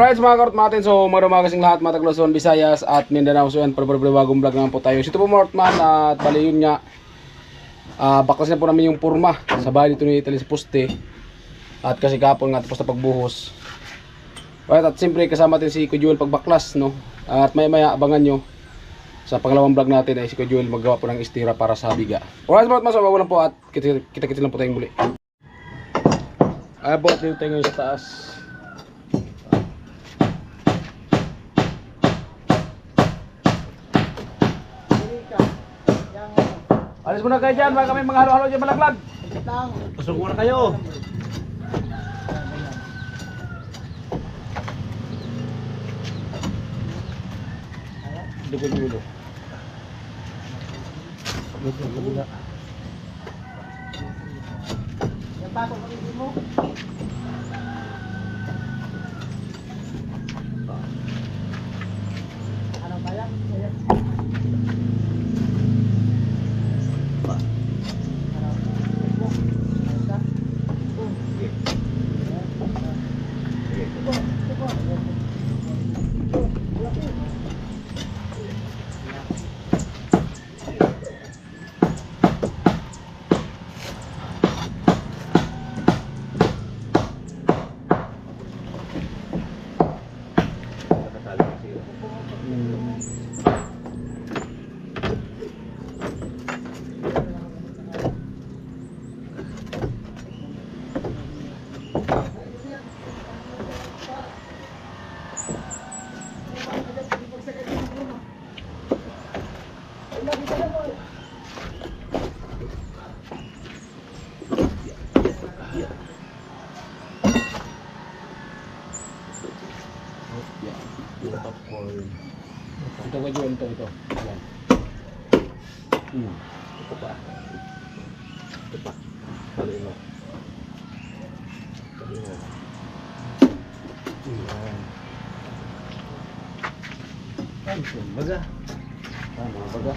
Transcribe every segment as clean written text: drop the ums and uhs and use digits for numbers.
Alright mga Kortman, so magandang kasing lahat mga Tagluson, Visayas at Mindanao. So yan, bagong vlog naman po tayo. Ito po mga Kortman at bali yun nga, baklas na po namin yung purma sa bahay dito ni Italy sa poste. At kasi kapon nga tapos na pagbuhos. Alright, at siyempre kasama natin si Kujuel pagbaklas, no? At maya abangan nyo sa pangalawang vlog natin ay si Kujuel maggawa po ng istira para sa biga. Alright mga Kortman, so bago lang po at kita lang po tayong muli. Ay po, dito tayo ngayon sa taas. Alis muna kayo dyan, baka kami mga halo-halo dyan malaglag. Pasok muna kayo. Dugod yung ulo. Yan pa kung kapitid mo. Anong kaya? Ito ba yun? Ito. Ayan. Ito pa. Ito pa. Haluin mo. Haluin mo. Ayan. Baga. Baga.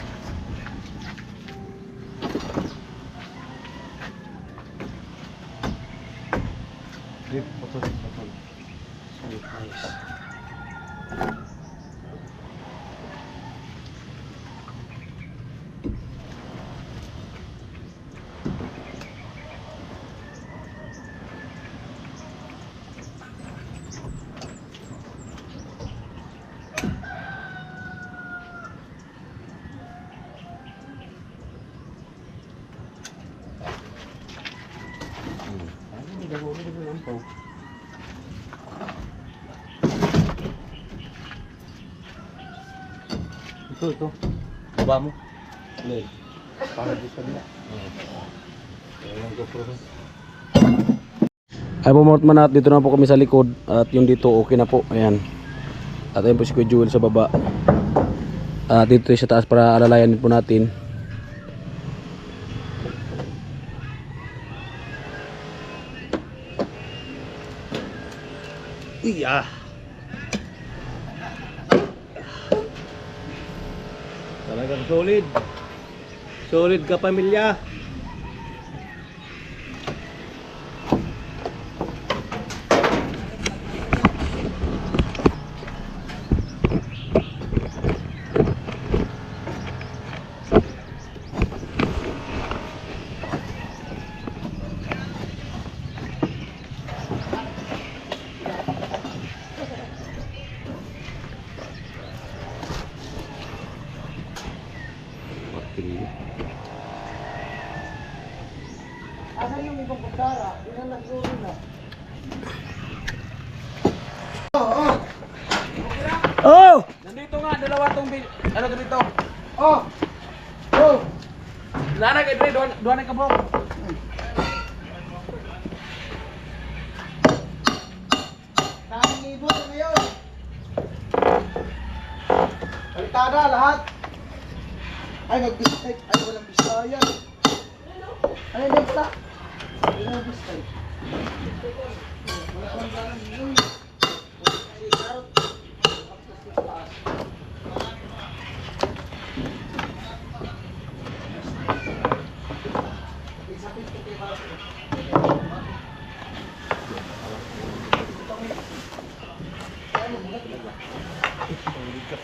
Drip. Patol. Sweet nice. Ito. Baba mo. Leg. Para di sabila. Ayan GoPro. Ay po mga Kortman, at dito na po kami sa likod. At yung dito okay na po. Ayan. At ayun po si Kujuel sa baba. At dito sa taas para alalayanin po natin. Iya. Talagang solid. Solid ka pamilya. Asan yung ibang kutsara? Dinala siguro na. Oh! Nandito nga, dalawa tong ano ganito? Oh! Oh! Nana kay Dre, doon ka bro. Saan ibo na ngayon? Kalitada lahat. Ay, nag-bistek. Ay, walang bistayan. Ano yung bista? Ano yung bista? Wala lang lang yun. Karot.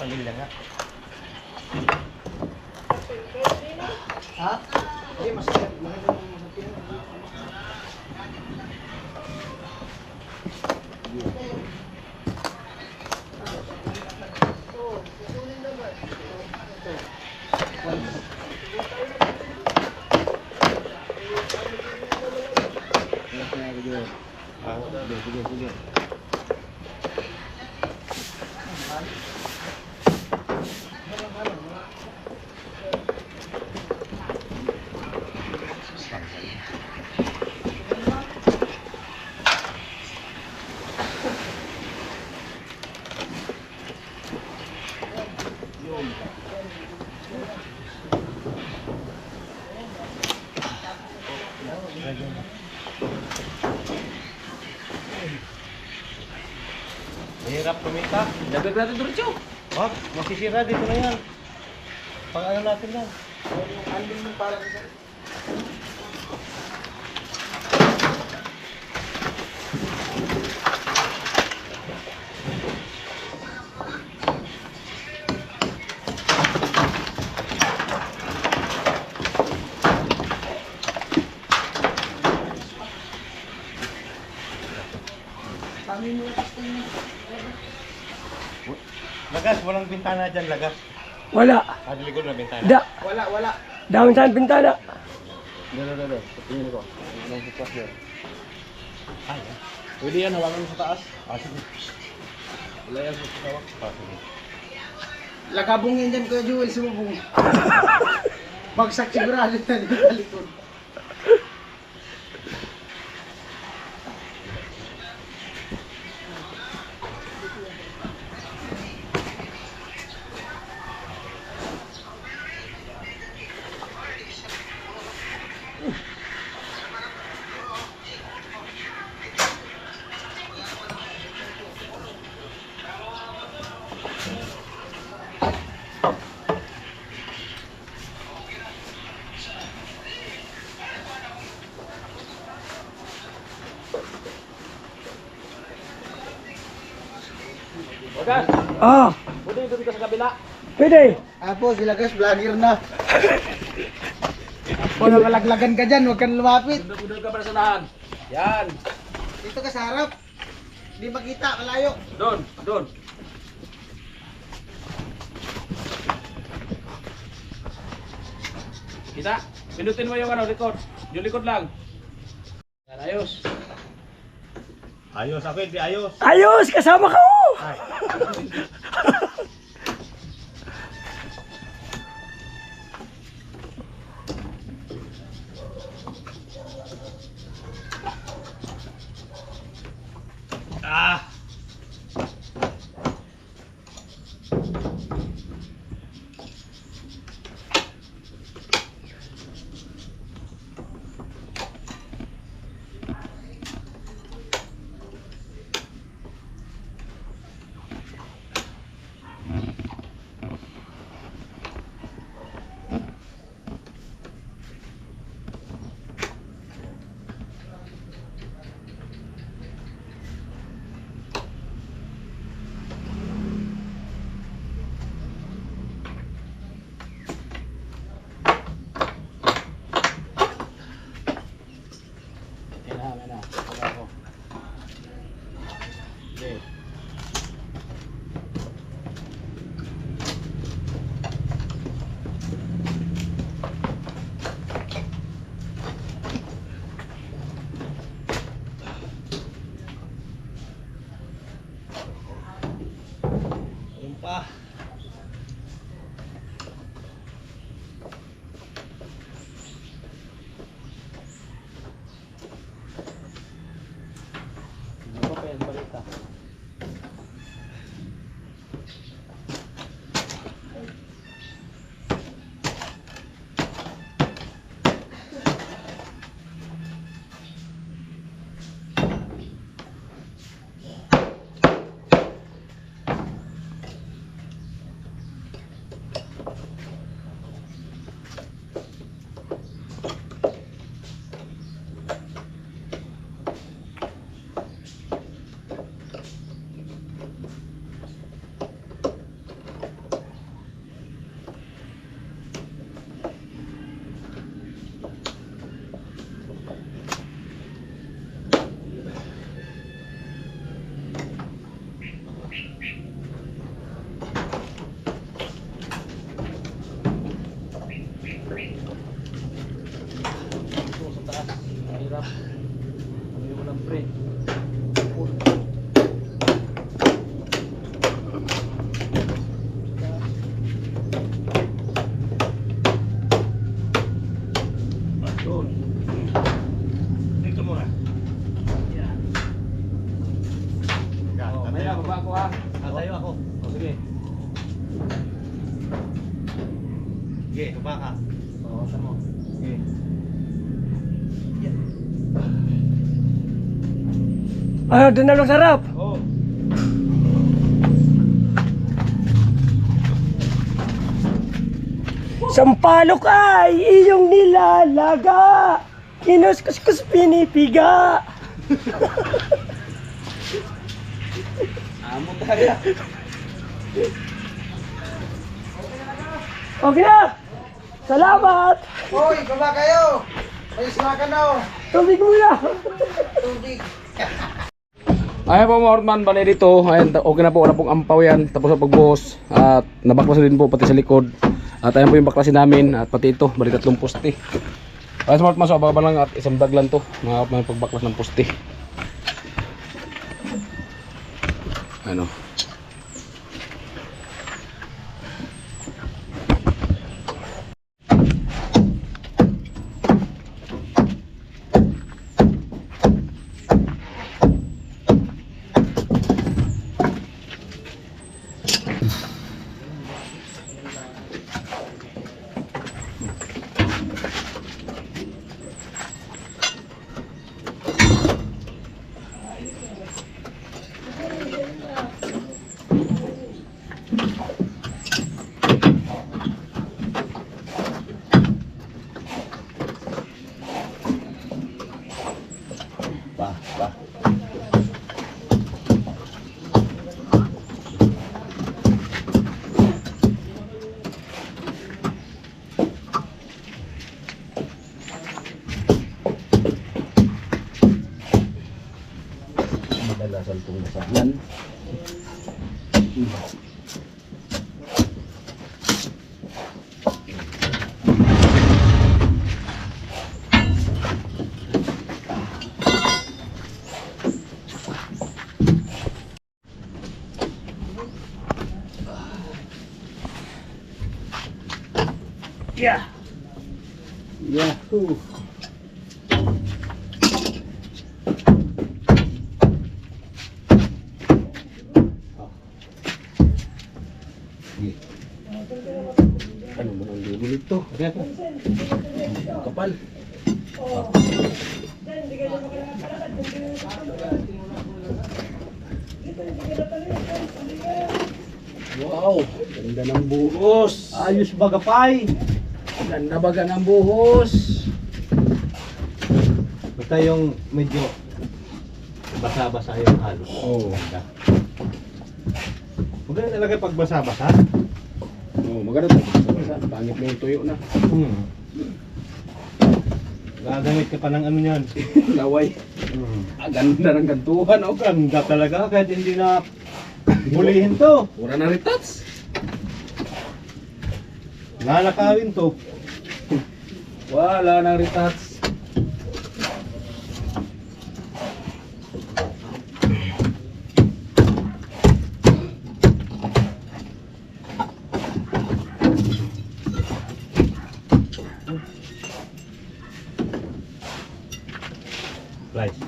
Pamilya nga. Ha? Hindi, masakit. Maganda yung masakit. Sige. Mahirap kumita. Dagdag natin diretso. Wag, masisira dito na yan. Pang ano natin lang. Yung andin mo parang isa. Kami mo kasi Lagas, walang bintana dyan, lagas. Wala. Sa likod na bintana. Da. wala. Down sa bintana. Dalo. Tingin ko. Anong bukas yan? Ay, Pwede yan, hawakan mo sa taas. sige. Wala yan sa hawak. Sige. Lakabong yan dyan, Kuya Jewel, sumubong. Bagsak sigurado na dito sa likod. Wagas, Ah, pwede doon ka sa kabila. pwede. Apo, sila guys, vlogger na. Kung nakalaglagan ka dyan, huwag kang lumapit. Doon ka para sa nahan. Yan. Dito ka sa harap. Hindi makita, malayo. Doon. Kita, pindutin mo yung likod. Yung likod lang. Yan, ayos. Ayos, ako hindi ayos. Ayos, kasama ka. Ay. Ah! Yan na. Wala ko. Okay. Ayun pa. Ano pa yan, balita? ako ha. Tatayo ako. O, sige. Sige, tupa ka. Oo, saan mo? Sige. Ano, doon na lang sarap. Oh. Sampalok ay iyong nilalaga. Kinuskus-kus pinipiga. Amo tayo. Okay na. Salamat. Hoy, baba kayo! May snack na oh! Tubig muna. Tubig! Ayan po mga Hortman, bali dito. Ayan, okay na po, wala pong ampaw yan. Tapos ang pagbuhos. At nabaklasin din po pati sa likod. At ayan po yung baklasin namin. At pati ito, bali 3 poste. Ayan sa mga Hortman, so ababa lang at isang dag lang to. Mga pagbaklas ng poste. Ano? Madalasan itong nasablan. Yeah. Yahoo! Ano mo nang libulit to? Kapal. Wow! Ganda ng buhos! Ayos bagapay. Ganda baga ng buhos! Basta yung medyo basa-basa yung halos. Oo. Ganda. Maganda talaga pag basa-basa. Oh, maganda to. Pangit mo yung tuyo na. Gagamit ka pa ng ano yan. Laway. Ganda ng gantuhan. Oh. Ganda talaga kahit hindi na bulihin to. Wala na retouch. Lalakawin to. Wala nang retouch.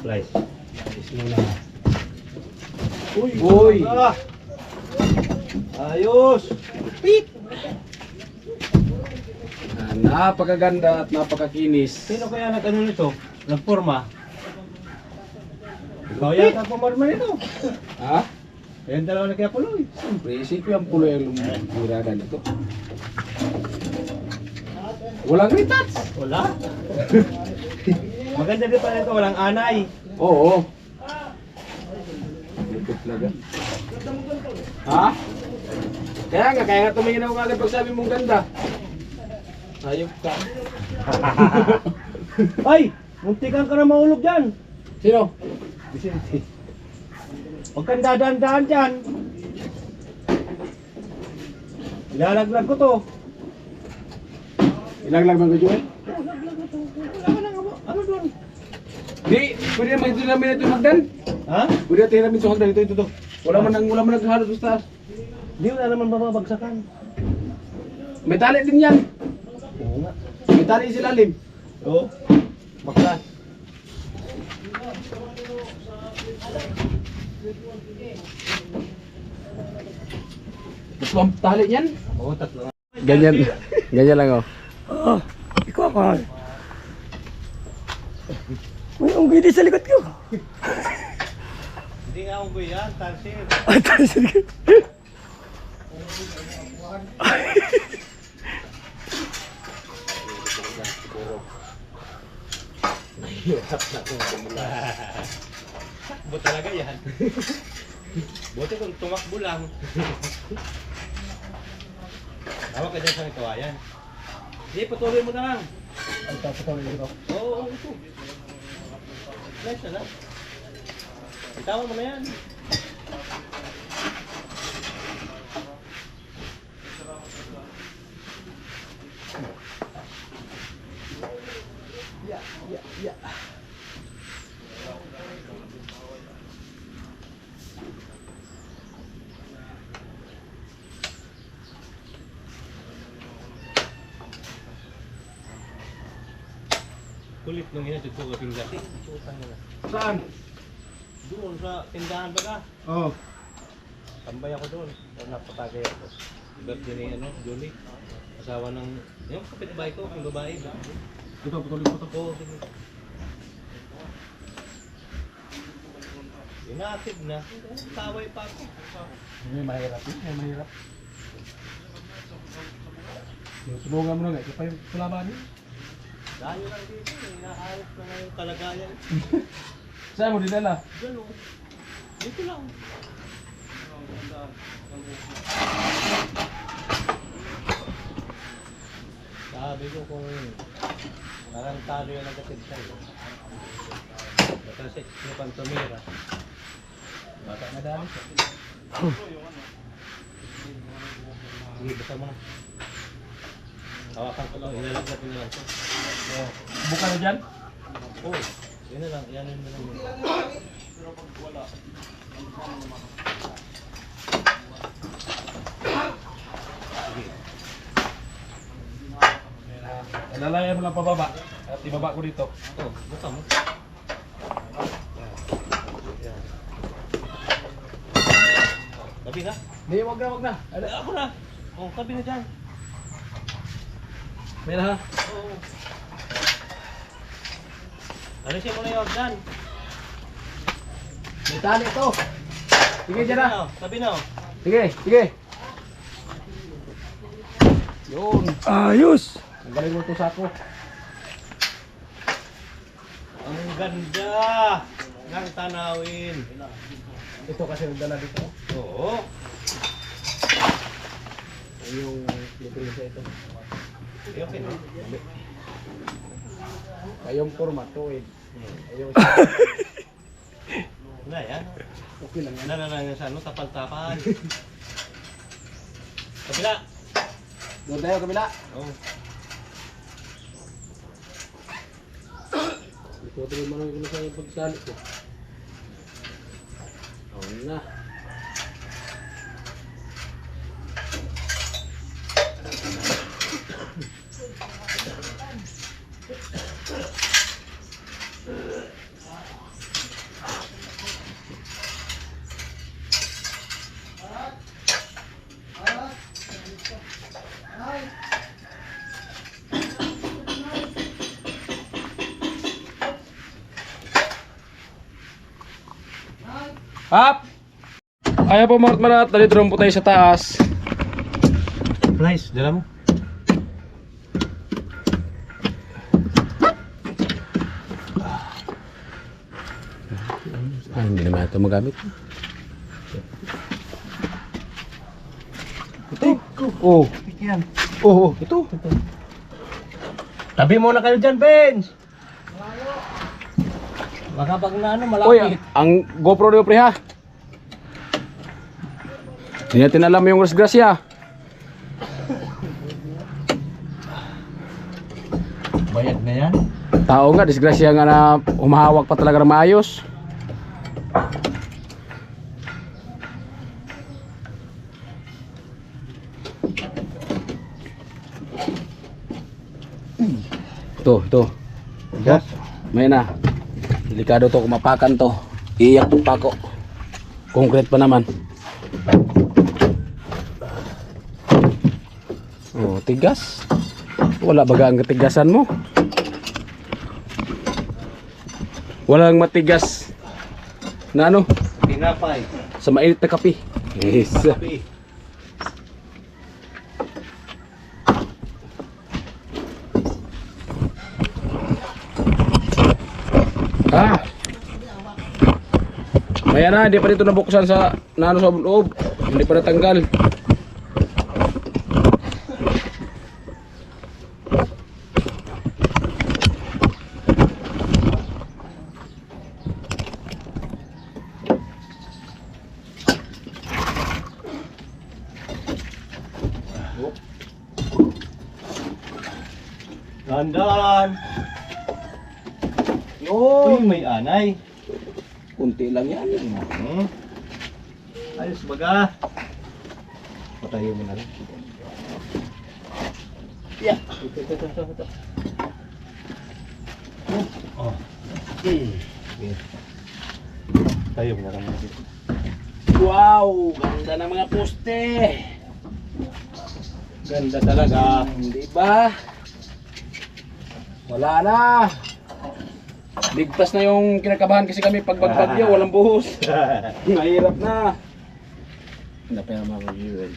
Flies. Muna. Uy! Uy! Ah! Ayos! Napakaganda at napakakinis. Sino kaya nag-ano nito? Nagporma? Ikaw yata pumarma nito. Ha? Ayan dalawa na kaya puloy. Siyempre, isipin ang pulo yung lumurada nito. Walang retouch. Wala. Maganda din pala ito, walang anay. Oo. Lupit talaga. Ha? Kaya nga tumingin ako agad pag sabi mong ganda. Ayop ka. Ay! Muntikan ka na mahulog dyan. Sino? Vicente. Huwag kang dadaan-daan dyan. Ilalaglag ko to. Ilaglag mo ko, Joel? Wala ka na nga ano doon? Di, pwede naman ito namin ito magdan. Ha? Pwede natin namin sa hagdan ito. Wala man naghalo sa taas. Di wala naman babagsakan. May tali din yan. Oo nga. May tali sa ilalim. Oo. Baklas. Gusto ang tali niyan? Oo, tatlo. Ganyan. Ganyan lang oh. Ah, ikaw pa. Uy, ang gidi sa likod ko. Hindi nga unggoy yan, tansin. Ay, tayo sa likod. Takbo talaga yan. Buti kung tumakbo lang. Tawag ka dyan sa kawayan. Hindi, patuloy mo na lang. Ay, tapos ako nito. Oo, ito. Nice na lang. Itawan mo na yan. Kulit nung hinatid ko kaping dati. Utang na. Saan? Doon sa tindahan ba ka? Oh. Tambay ako doon. Napatagay ako. Birthday ni Julie. Asawa ng yung kapitbahay ko, yung babae. Ito, patuloy ko to. Oo, sige. Inatid na. Taway pa ako. May mahirap. May mahirap. Tulungan mo na nga. Ito pa yung kulaban niyo. Dahil lang dito, inaayos na nga yung kalagayan. Saan mo dinala? Gano'n. Dito lang. Sabi ko kung narantado yung nagatid sa'yo. Kasi yung pantumira. Bata na dami siya. Sige, basta mo na. Hawakan ko lang, ilalagyan ko na lang ito. Buka na dyan? Oo, yun na lang, yan na lang. Lalayan mo lang pababa. At ibaba ko dito. Oo, buka mo. Yan. Tabi na. Hindi, wag na, wag na. Ay, ako na. Oo, tabi na dyan. May na ha? Oo. Alisin mo na yung dyan. May tali ito. Sige, dyan na. Tabi na. Sige, sige. Yun. Ayos. Ang galing mo ito sako. Ang ganda ng tanawin. Ito kasi nagdala dito. Oo. Yung libresa ito. Okay na. Kayong format to eh. Ayun. Na yan. Okay lang yan. Nanalangan sa ano, tapal-tapal. Kabila. Doon tayo kabila. Oo. Ito tuloy mo lang sa pagsali ko. Oo na. Up! Ayaw po mga marat, dali drone po tayo sa taas. Nice, dala mo. Ah, hindi naman ito magamit. Ito. Oh. Yan. Oh, ito. Tabi muna kayo dyan, Benz. Baka pag na ano, Uy, malapit. ang GoPro niyo pre ha. Hindi natin alam yung disgrasya. Bayad na yan. Tao nga, disgrasya nga na humahawak pa talaga ng maayos. Ito. Yes. May na. Delikado to, kumapakan to. Iiyak to pa ko. Concrete pa naman. Matigas. Wala baga ang katigasan mo. Walang matigas na ano, Tinapay. sa mainit na kape. Yes. Kape. Ah. Maya na, hindi pa dito nabuksan sa nano sa loob. Hindi pa natanggal. Dandan. Uy, may anay. Kunti lang yan. Hmm. Ayos baga. Patayo mo na rin. Yeah. Ito. Oh. Okay. Tayo mo na rin. Wow, ganda ng mga poste. Ganda talaga. Hindi ba? Wala na. Ligtas na yung kinakabahan kasi kami pag bagbagyo, walang buhos. Mahirap na. Hindi pa yung mga review eh.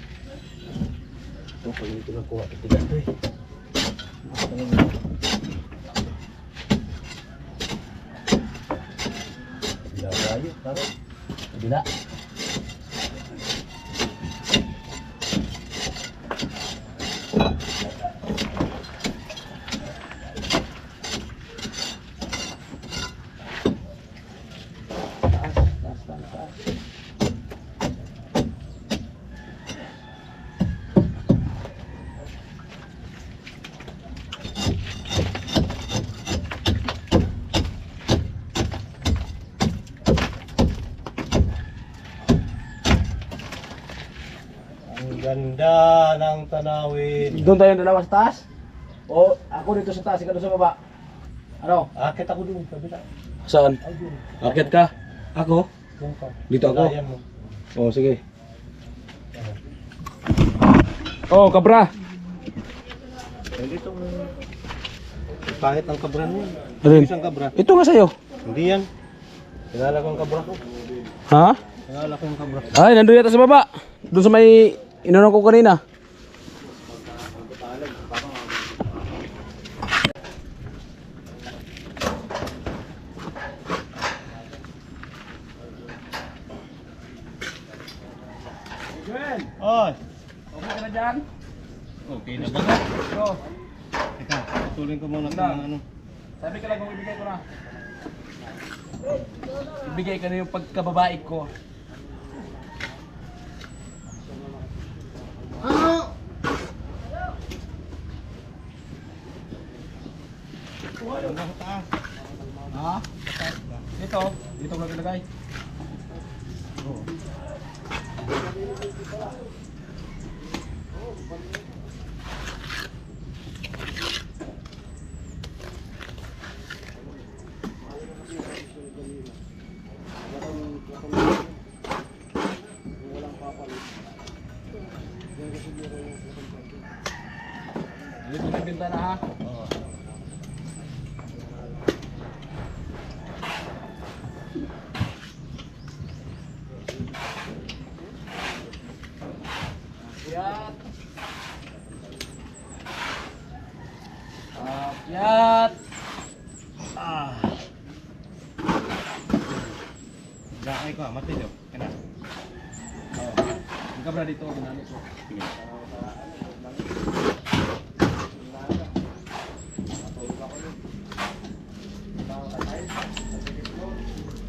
Ito, pag ito na kuha, titigas to eh. Bila tayo, taro. Bila. Ang ganda ng tanawin. Doon tayo dalawa sa taas? O ako dito sa taas, ikaw doon sa baba? Ano? Akit ako dun, kabila. Saan? Ay, dun. Akit ka? Ako? Dun ka. Dito ako? Lagayan mo. Oh, sige. Oh, kabra. Eh, dito mo. Kahit ang kabra mo. Alin? Isang kabra. Ito nga sa'yo. Hindi yan. Kilala ko ang kabra ko. Ha? Kilala ko ang kabra. Ay, nandun yata sa baba. Doon sa may inunong ko kanina. Joel, Oy! okay ka na dyan? Okay na ba nga? Ito. Teka, patuloy ko muna Wala. ng ano. Sabi ka lang kung ibigay ko na. Ibigay ka na yung pagkababae ko. Ano? Hanggang sa taas. Ha? Dito. Dito ko lang ilagay. Dito na yung bintana ha. Oo. Akyat. Akyat. Ah. Gakay ko, mati daw. Kana. Oh. Ang kabra dito, ginano ko.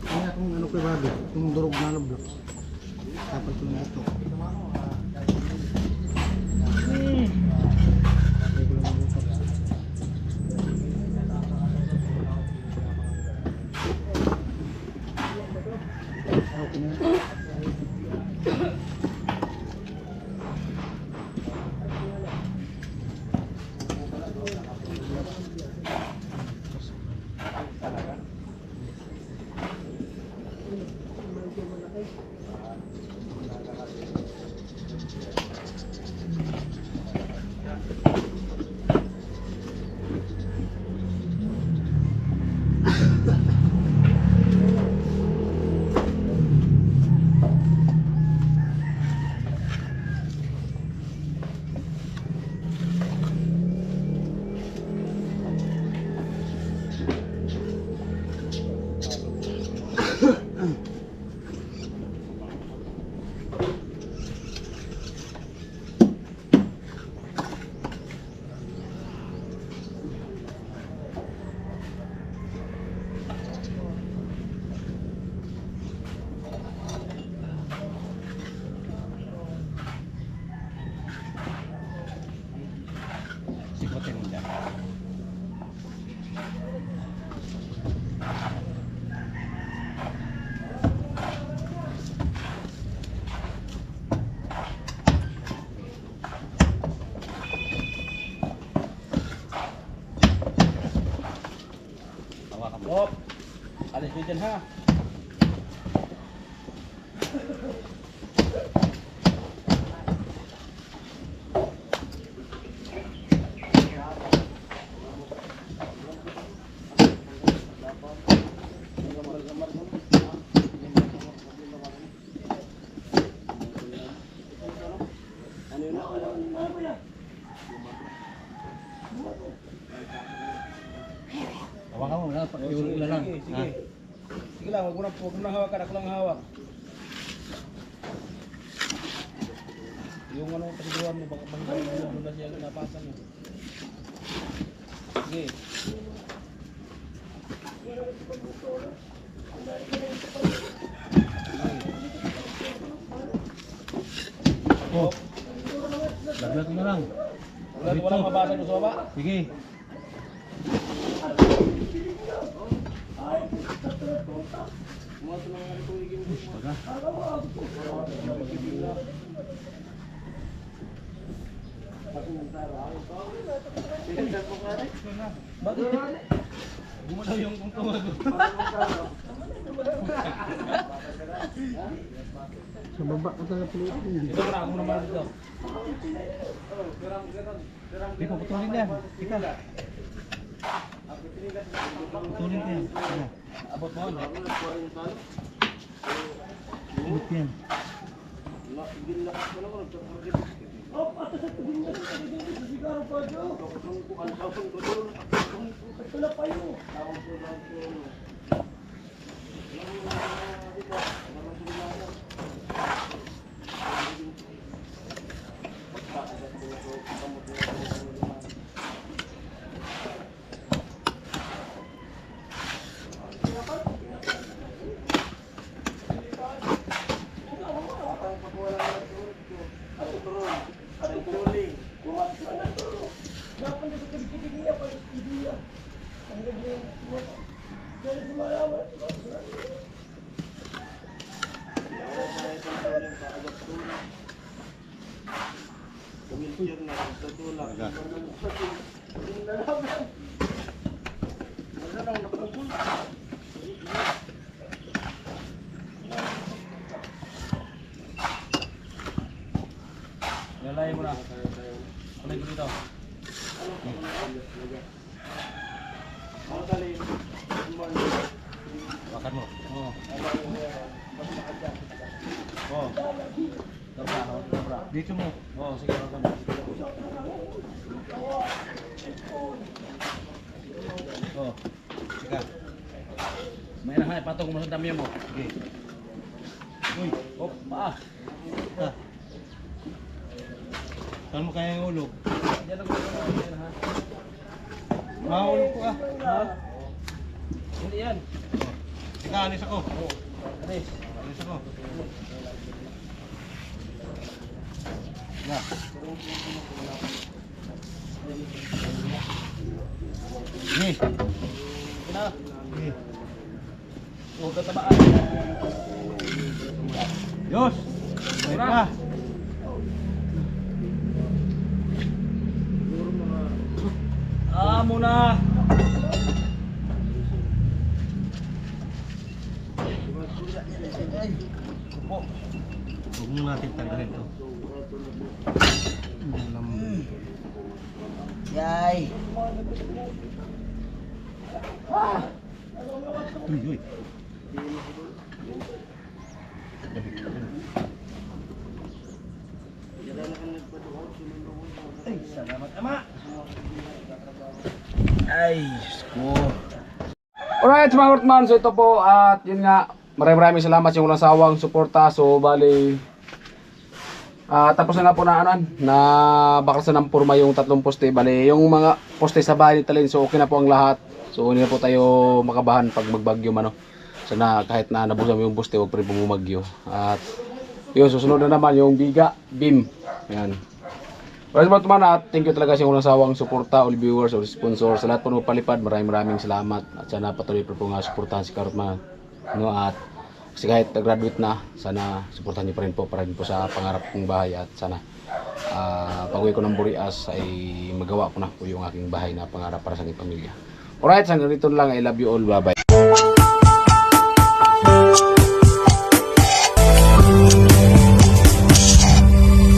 Kaya kung ano kay Bobby, yung durog na blok. Dapat ko na ito. Hindi dyan ha. Hawakan mo na, pakiulo lang. Sige. Sige lang, huwag mo na hawakan, ako lang hawak. Yung ano pasiguruan mo, baka mahirap mo na siya napasan mo. Sige. Oh. Laglag mo na lang. Walang mabasa doon sa baba. Sige. Bakit? Gumalaw yung tungtungag ko. Sa baba ka talaga pulutin. Ito muna, ako muna dito. Hindi ko putulin yan. Ika. Putulin ko yan. Ano? Abot mo, no? Abot yan. Lalay mo na. Kulay ko dito. Bakit mo? Oo. Oo. Dobra. Dito mo. Oo, sige. Dobra. Oo. Sika. May na patong mo sa dami mo. Sige. Uy, oh, paa. Ha. Saan mo kaya yung ulog? Diyan ako diyan ha. Mahulog ko ah. Ha? Hindi yan. Sika, alis ako. Oo. Alis. Alis ako. Ya. Ni. Ina. Ni. Huwag ka tabaan. Yos. Baik Muna. ka. Ah, muna. Opo. Huwag mo natin tanggalin to. Yay! Uy, uy. Ay, salamat ama! Ay, Diyos ko. Alright mga Hortman, so ito po at yun nga, maraming salamat sa walang sawang suporta. So bali, tapos na nga po na na baklasan ng purma yung tatlong poste. Bali, yung mga poste sa bahay ni Talin, so okay na po ang lahat. So hindi na po tayo makabahan pag magbagyo man. Sana kahit na nabusam yung poste, huwag pa rin bumagyo. At yun, susunod na naman yung biga, beam. Ayan. Maraming salamat at thank you talaga sa walang sawang suporta, all viewers, all sponsors, sa lahat po ng palipad, maraming salamat at sana patuloy po nga suportahan si Karotman, no, at kasi kahit graduate na, sana suportahan niyo pa rin po para rin po sa pangarap kong bahay at sana pag-uwi ko ng Burias ay magawa ko na po yung aking bahay na pangarap para sa aking pamilya. Alright, hanggang dito lang, I love you all, bye bye.